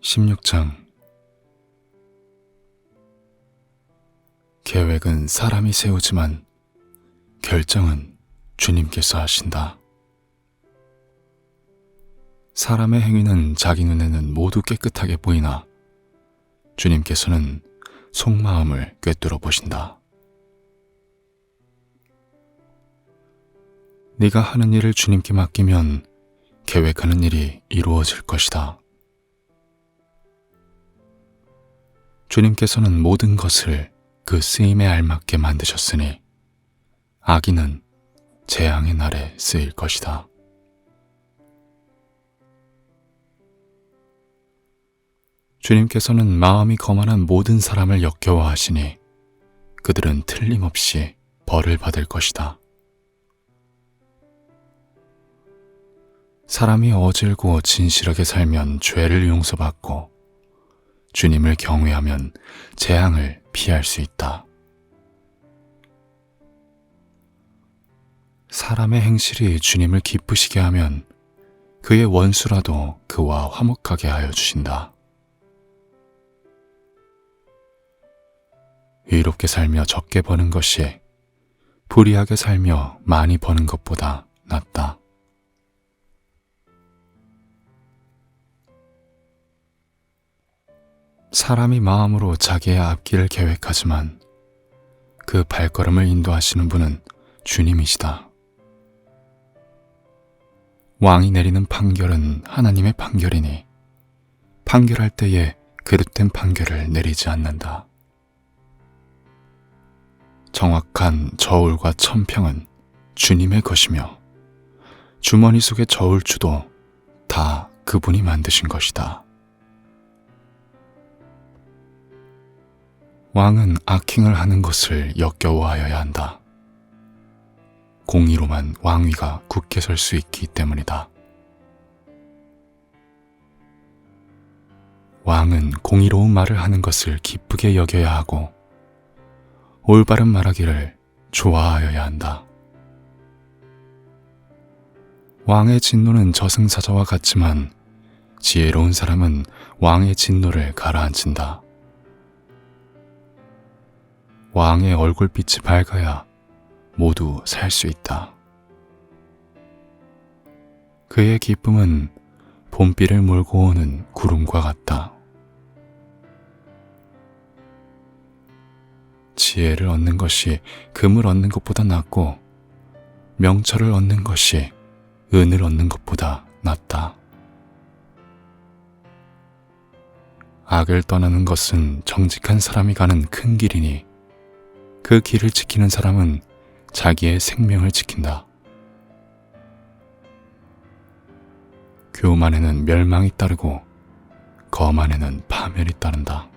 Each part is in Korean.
16장. 계획은 사람이 세우지만 결정은 주님께서 하신다. 사람의 행위는 자기 눈에는 모두 깨끗하게 보이나 주님께서는 속마음을 꿰뚫어 보신다. 네가 하는 일을 주님께 맡기면 계획하는 일이 이루어질 것이다. 주님께서는 모든 것을 그 쓰임에 알맞게 만드셨으니 악인은 재앙의 날에 쓰일 것이다. 주님께서는 마음이 거만한 모든 사람을 역겨워하시니 그들은 틀림없이 벌을 받을 것이다. 사람이 어질고 진실하게 살면 죄를 용서받고 주님을 경외하면 재앙을 피할 수 있다. 사람의 행실이 주님을 기쁘시게 하면 그의 원수라도 그와 화목하게 하여 주신다. 의롭게 살며 적게 버는 것이 불의하게 살며 많이 버는 것보다 낫다. 사람이 마음으로 자기의 앞길을 계획하지만 그 발걸음을 인도하시는 분은 주님이시다. 왕이 내리는 판결은 하나님의 판결이니 판결할 때에 그릇된 판결을 내리지 않는다. 정확한 저울과 천평은 주님의 것이며 주머니 속의 저울추도 다 그분이 만드신 것이다. 왕은 악행을 하는 것을 역겨워하여야 한다. 공의로만 왕위가 굳게 설 수 있기 때문이다. 왕은 공의로운 말을 하는 것을 기쁘게 여겨야 하고 올바른 말하기를 좋아하여야 한다. 왕의 진노는 저승사자와 같지만 지혜로운 사람은 왕의 진노를 가라앉힌다. 왕의 얼굴빛이 밝아야 모두 살 수 있다. 그의 기쁨은 봄비를 몰고 오는 구름과 같다. 지혜를 얻는 것이 금을 얻는 것보다 낫고 명철을 얻는 것이 은을 얻는 것보다 낫다. 악을 떠나는 것은 정직한 사람이 가는 큰 길이니 그 길을 지키는 사람은 자기의 생명을 지킨다. 교만에는 멸망이 따르고 거만에는 파멸이 따른다.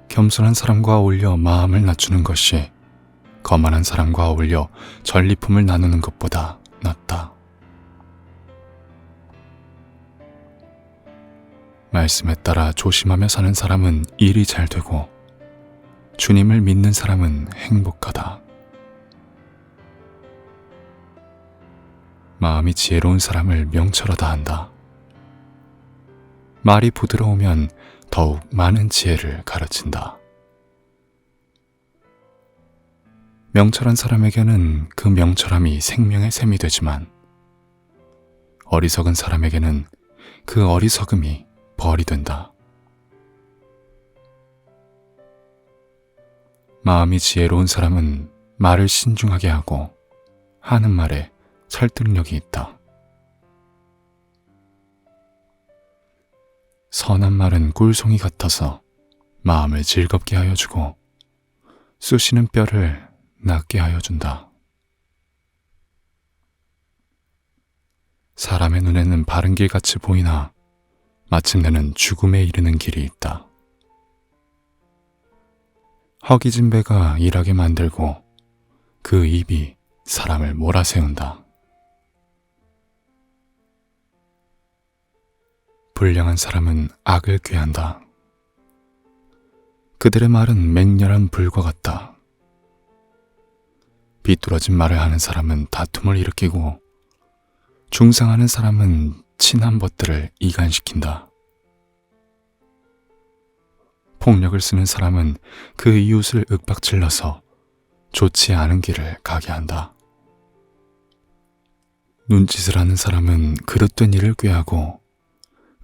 겸손한 사람과 어울려 마음을 낮추는 것이 거만한 사람과 어울려 전리품을 나누는 것보다 낫다. 말씀에 따라 조심하며 사는 사람은 일이 잘 되고 주님을 믿는 사람은 행복하다. 마음이 지혜로운 사람을 명철하다 한다. 말이 부드러우면 더욱 많은 지혜를 가르친다. 명철한 사람에게는 그 명철함이 생명의 샘이 되지만 어리석은 사람에게는 그 어리석음이 벌이 된다. 마음이 지혜로운 사람은 말을 신중하게 하고 하는 말에 설득력이 있다. 선한 말은 꿀송이 같아서 마음을 즐겁게 하여 주고 쑤시는 뼈를 낫게 하여 준다. 사람의 눈에는 바른 길 같이 보이나 마침내는 죽음에 이르는 길이 있다. 허기진 배가 일하게 만들고 그 입이 사람을 몰아세운다. 불량한 사람은 악을 꾀한다. 그들의 말은 맹렬한 불과 같다. 비뚤어진 말을 하는 사람은 다툼을 일으키고 중상하는 사람은 친한 벗들을 이간시킨다. 폭력을 쓰는 사람은 그 이웃을 윽박질러서 좋지 않은 길을 가게 한다. 눈짓을 하는 사람은 그릇된 일을 꾀하고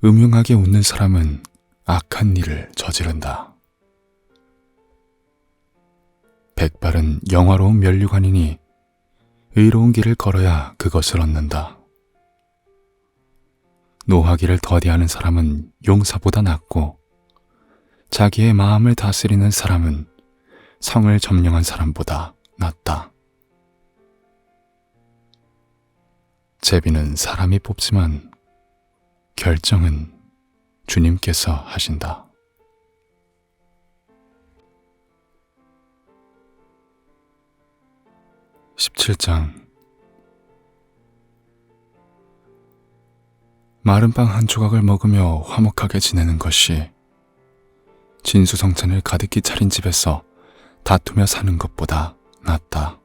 음흉하게 웃는 사람은 악한 일을 저지른다. 백발은 영화로운 면류관이니 의로운 길을 걸어야 그것을 얻는다. 노하기를 더디하는 사람은 용사보다 낫고 자기의 마음을 다스리는 사람은 성을 점령한 사람보다 낫다. 제비는 사람이 뽑지만 결정은 주님께서 하신다. 17장. 마른 빵 한 조각을 먹으며 화목하게 지내는 것이 진수성찬을 가득히 차린 집에서 다투며 사는 것보다 낫다.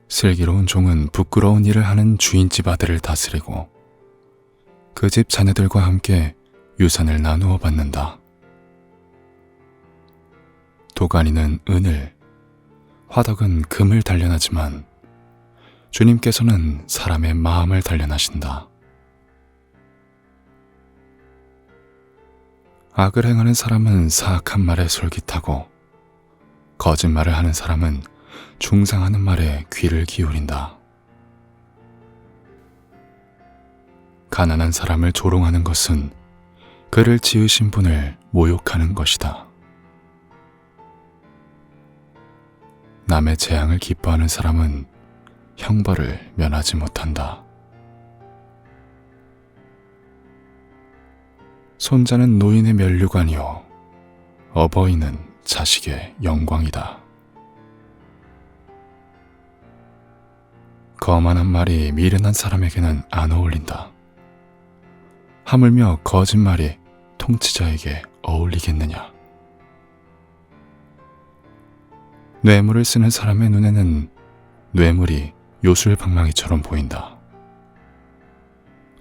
슬기로운 종은 부끄러운 일을 하는 주인집 아들을 다스리고 그 집 자녀들과 함께 유산을 나누어 받는다. 도가니는 은을, 화덕은 금을 단련하지만 주님께서는 사람의 마음을 단련하신다. 악을 행하는 사람은 사악한 말에 솔깃하고 거짓말을 하는 사람은 중상하는 말에 귀를 기울인다. 가난한 사람을 조롱하는 것은 그를 지으신 분을 모욕하는 것이다. 남의 재앙을 기뻐하는 사람은 형벌을 면하지 못한다. 손자는 노인의 면류관이요 어버이는 자식의 영광이다. 거만한 말이 미련한 사람에게는 안 어울린다. 하물며 거짓말이 통치자에게 어울리겠느냐. 뇌물을 쓰는 사람의 눈에는 뇌물이 요술방망이처럼 보인다.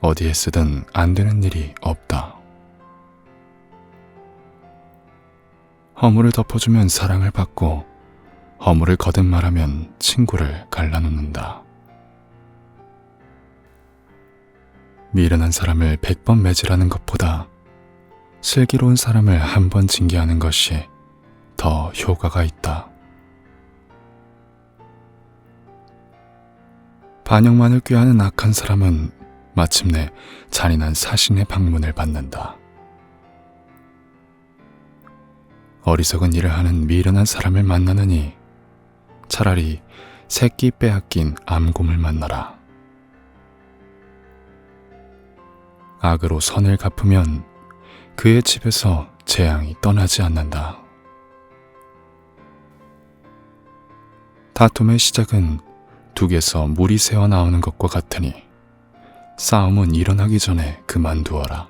어디에 쓰든 안 되는 일이 없다. 허물을 덮어주면 사랑을 받고 허물을 거듭말하면 친구를 갈라놓는다. 미련한 사람을 100번 매질하는 것보다 슬기로운 사람을 한 번 징계하는 것이 더 효과가 있다. 반역만을 꾀하는 악한 사람은 마침내 잔인한 사신의 방문을 받는다. 어리석은 일을 하는 미련한 사람을 만나느니 차라리 새끼 빼앗긴 암곰을 만나라. 악으로 선을 갚으면 그의 집에서 재앙이 떠나지 않는다. 다툼의 시작은 둑에서 물이 새어 나오는 것과 같으니 싸움은 일어나기 전에 그만두어라.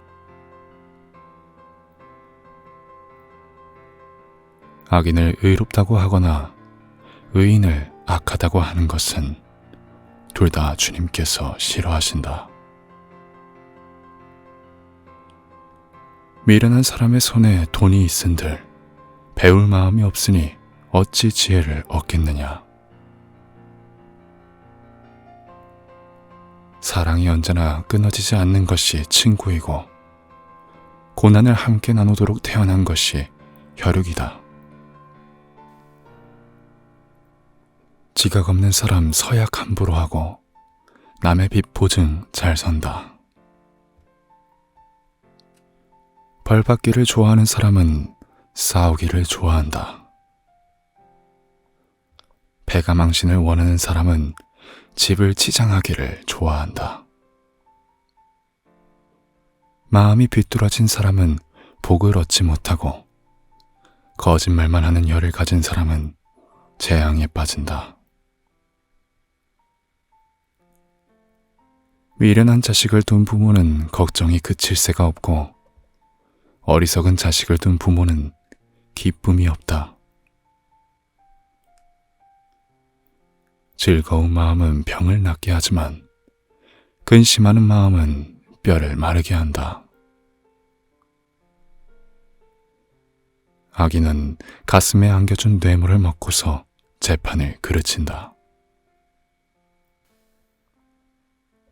악인을 의롭다고 하거나 의인을 악하다고 하는 것은 둘 다 주님께서 싫어하신다. 미련한 사람의 손에 돈이 있은들 배울 마음이 없으니 어찌 지혜를 얻겠느냐. 사랑이 언제나 끊어지지 않는 것이 친구이고 고난을 함께 나누도록 태어난 것이 혈육이다. 지각 없는 사람 서약 함부로 하고 남의 빚 보증 잘 선다. 벌받기를 좋아하는 사람은 싸우기를 좋아한다. 배가 망신을 원하는 사람은 집을 치장하기를 좋아한다. 마음이 비뚤어진 사람은 복을 얻지 못하고 거짓말만 하는 열을 가진 사람은 재앙에 빠진다. 미련한 자식을 둔 부모는 걱정이 그칠 새가 없고 어리석은 자식을 둔 부모는 기쁨이 없다. 즐거운 마음은 병을 낫게 하지만 근심하는 마음은 뼈를 마르게 한다. 아기는 가슴에 안겨준 뇌물을 먹고서 재판을 그르친다.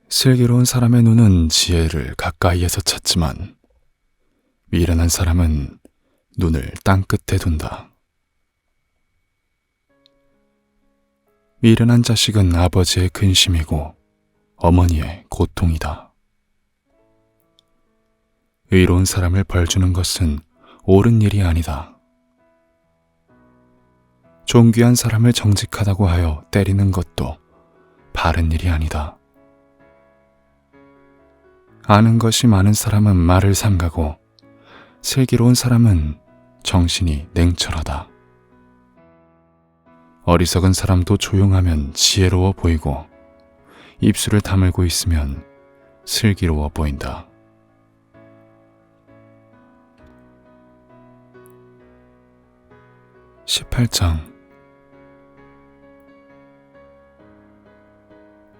슬기로운 사람의 눈은 지혜를 가까이에서 찾지만 미련한 사람은 눈을 땅끝에 둔다. 미련한 자식은 아버지의 근심이고 어머니의 고통이다. 의로운 사람을 벌주는 것은 옳은 일이 아니다. 존귀한 사람을 정직하다고 하여 때리는 것도 바른 일이 아니다. 아는 것이 많은 사람은 말을 삼가고 슬기로운 사람은 정신이 냉철하다. 어리석은 사람도 조용하면 지혜로워 보이고 입술을 다물고 있으면 슬기로워 보인다. (18장)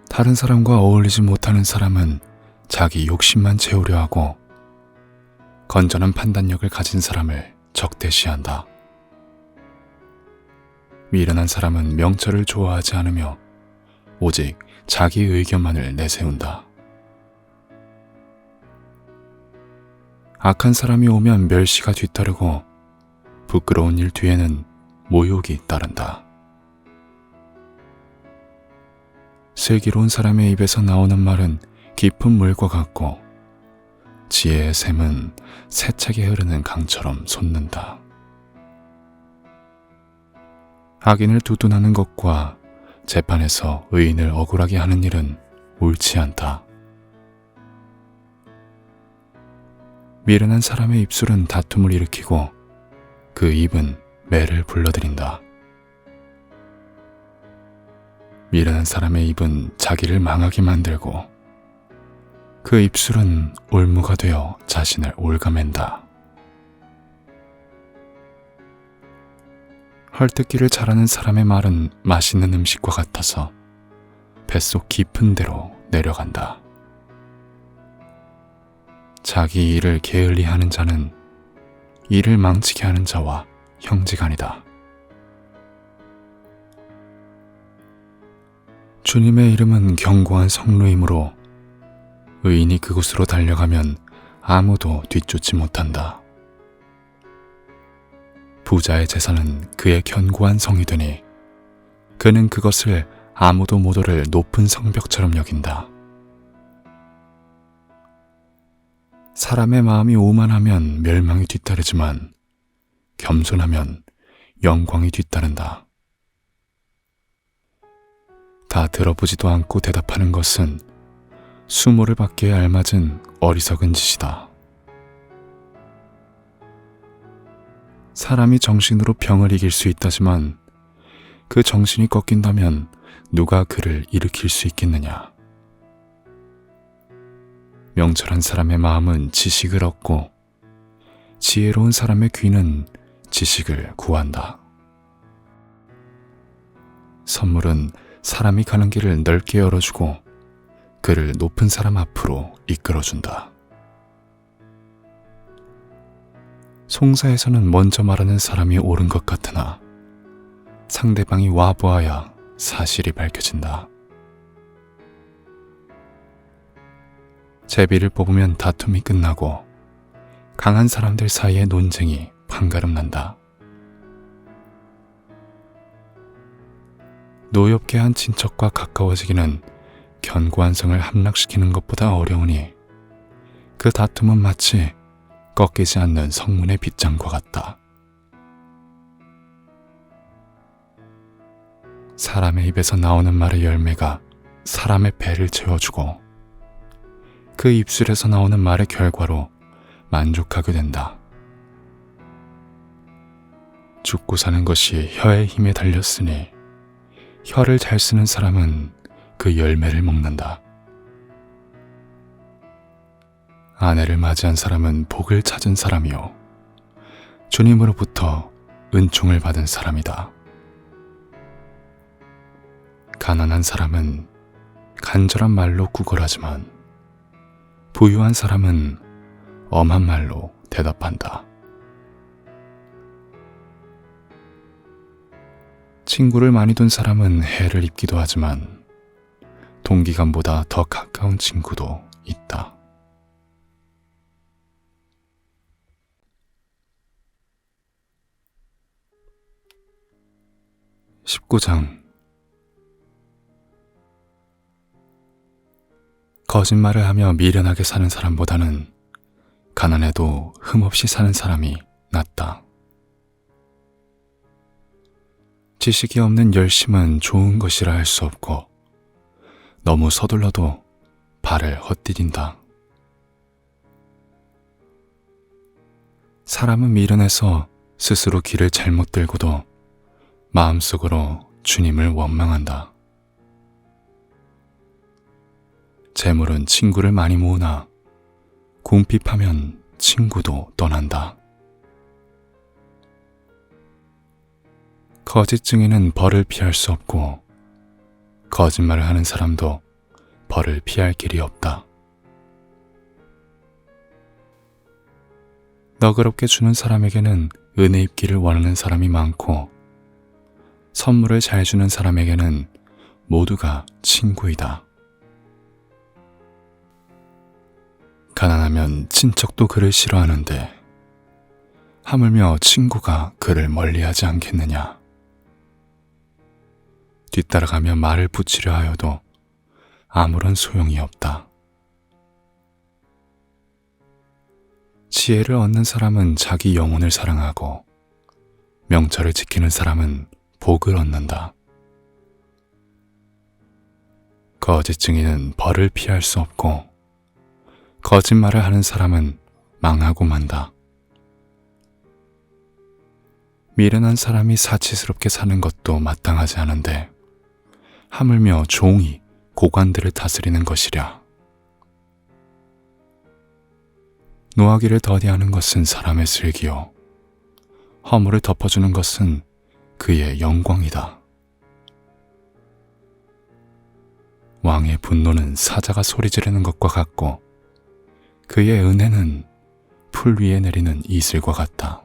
다른 사람과 어울리지 못하는 사람은 자기 욕심만 채우려 하고 건전한 판단력을 가진 사람을 적대시한다. 미련한 사람은 명철을 좋아하지 않으며 오직 자기 의견만을 내세운다. 악한 사람이 오면 멸시가 뒤따르고 부끄러운 일 뒤에는 모욕이 따른다. 슬기로운 사람의 입에서 나오는 말은 깊은 물과 같고 지혜의 샘은 세차게 흐르는 강처럼 솟는다. 악인을 두둔하는 것과 재판에서 의인을 억울하게 하는 일은 옳지 않다. 미련한 사람의 입술은 다툼을 일으키고 그 입은 매를 불러들인다. 미련한 사람의 입은 자기를 망하게 만들고 그 입술은 올무가 되어 자신을 올가맨다. 헐뜯기를 잘하는 사람의 말은 맛있는 음식과 같아서 뱃속 깊은 데로 내려간다. 자기 일을 게을리하는 자는 일을 망치게 하는 자와 형제간이다. 주님의 이름은 견고한 성루이므로 의인이 그곳으로 달려가면 아무도 뒤쫓지 못한다. 부자의 재산은 그의 견고한 성이 되니 그는 그것을 아무도 못 오를 높은 성벽처럼 여긴다. 사람의 마음이 오만하면 멸망이 뒤따르지만 겸손하면 영광이 뒤따른다. 다 들어보지도 않고 대답하는 것은 수모를 받기에 알맞은 어리석은 짓이다. 사람이 정신으로 병을 이길 수 있다지만 그 정신이 꺾인다면 누가 그를 일으킬 수 있겠느냐. 명철한 사람의 마음은 지식을 얻고 지혜로운 사람의 귀는 지식을 구한다. 선물은 사람이 가는 길을 넓게 열어주고 그를 높은 사람 앞으로 이끌어준다. 송사에서는 먼저 말하는 사람이 옳은 것 같으나 상대방이 와보아야 사실이 밝혀진다. 제비를 뽑으면 다툼이 끝나고 강한 사람들 사이의 논쟁이 판가름 난다. 노엽게 한 친척과 가까워지기는 견고한 성을 함락시키는 것보다 어려우니 그 다툼은 마치 꺾이지 않는 성문의 빗장과 같다. 사람의 입에서 나오는 말의 열매가 사람의 배를 채워주고 그 입술에서 나오는 말의 결과로 만족하게 된다. 죽고 사는 것이 혀의 힘에 달렸으니 혀를 잘 쓰는 사람은 그 열매를 먹는다. 아내를 맞이한 사람은 복을 찾은 사람이요 주님으로부터 은총을 받은 사람이다. 가난한 사람은 간절한 말로 구걸하지만 부유한 사람은 엄한 말로 대답한다. 친구를 많이 둔 사람은 해를 입기도 하지만 동기간보다 더 가까운 친구도 있다. 19장. 거짓말을 하며 미련하게 사는 사람보다는 가난해도 흠없이 사는 사람이 낫다. 지식이 없는 열심은 좋은 것이라 할 수 없고 너무 서둘러도 발을 헛디딘다. 사람은 미련해서 스스로 길을 잘못 들고도 마음속으로 주님을 원망한다. 재물은 친구를 많이 모으나 궁핍하면 친구도 떠난다. 거짓 증인은 벌을 피할 수 없고 거짓말을 하는 사람도 벌을 피할 길이 없다. 너그럽게 주는 사람에게는 은혜 입기를 원하는 사람이 많고 선물을 잘 주는 사람에게는 모두가 친구이다. 가난하면 친척도 그를 싫어하는데 하물며 친구가 그를 멀리하지 않겠느냐. 뒤따라가며 말을 붙이려 하여도 아무런 소용이 없다. 지혜를 얻는 사람은 자기 영혼을 사랑하고 명철을 지키는 사람은 복을 얻는다. 거짓 증인은 벌을 피할 수 없고 거짓말을 하는 사람은 망하고 만다. 미련한 사람이 사치스럽게 사는 것도 마땅하지 않은데 하물며 종이 고관들을 다스리는 것이랴. 노하기를 더디하는 것은 사람의 슬기요 허물을 덮어주는 것은 그의 영광이다. 왕의 분노는 사자가 소리 지르는 것과 같고 그의 은혜는 풀 위에 내리는 이슬과 같다.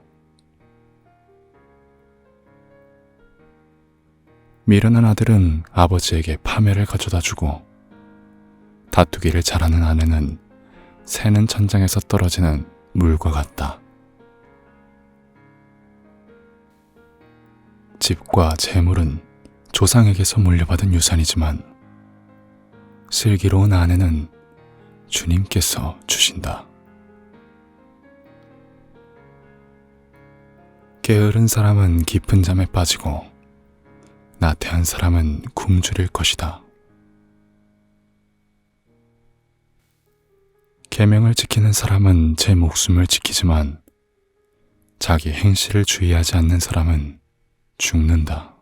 미련한 아들은 아버지에게 파멸을 가져다 주고 다투기를 잘하는 아내는 새는 천장에서 떨어지는 물과 같다. 집과 재물은 조상에게서 물려받은 유산이지만 슬기로운 아내는 주님께서 주신다. 게으른 사람은 깊은 잠에 빠지고 나태한 사람은 굶주릴 것이다. 계명을 지키는 사람은 제 목숨을 지키지만 자기 행실을 주의하지 않는 사람은 죽는다.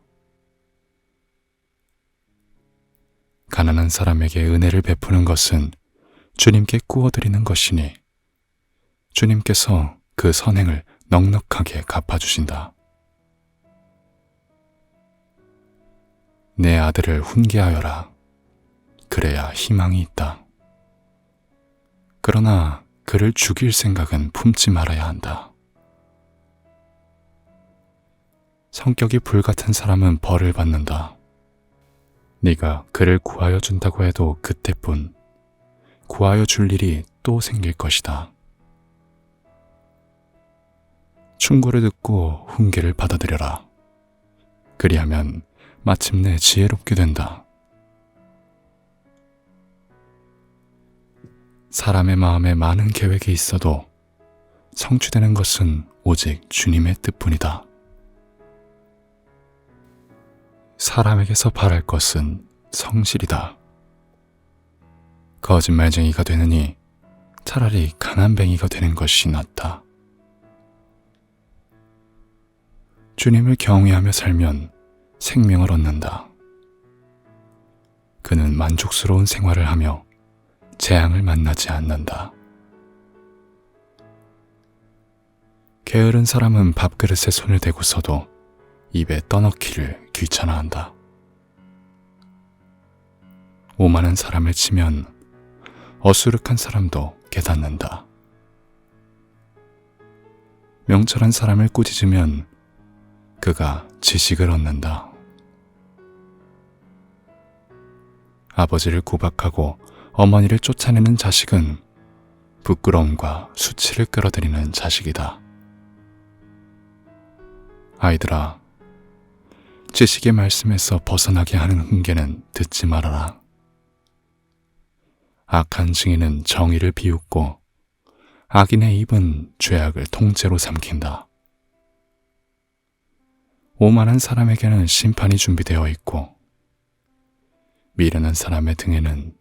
가난한 사람에게 은혜를 베푸는 것은 주님께 꾸어드리는 것이니 주님께서 그 선행을 넉넉하게 갚아주신다. 내 아들을 훈계하여라. 그래야 희망이 있다. 그러나 그를 죽일 생각은 품지 말아야 한다. 성격이 불같은 사람은 벌을 받는다. 네가 그를 구하여 준다고 해도 그때뿐 구하여 줄 일이 또 생길 것이다. 충고를 듣고 훈계를 받아들여라. 그리하면 마침내 지혜롭게 된다. 사람의 마음에 많은 계획이 있어도 성취되는 것은 오직 주님의 뜻뿐이다. 사람에게서 바랄 것은 성실이다. 거짓말쟁이가 되느니 차라리 가난뱅이가 되는 것이 낫다. 주님을 경외하며 살면 생명을 얻는다. 그는 만족스러운 생활을 하며 재앙을 만나지 않는다. 게으른 사람은 밥그릇에 손을 대고서도 입에 떠넣기를 귀찮아한다. 오만한 사람을 치면 어수룩한 사람도 깨닫는다. 명철한 사람을 꾸짖으면 그가 지식을 얻는다. 아버지를 구박하고 어머니를 쫓아내는 자식은 부끄러움과 수치를 끌어들이는 자식이다. 아이들아, 지식의 말씀에서 벗어나게 하는 훈계는 듣지 말아라. 악한 증인은 정의를 비웃고 악인의 입은 죄악을 통째로 삼킨다. 오만한 사람에게는 심판이 준비되어 있고 미련한 사람의 등에는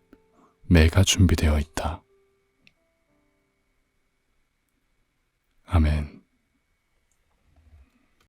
매가 준비되어 있다. 아멘.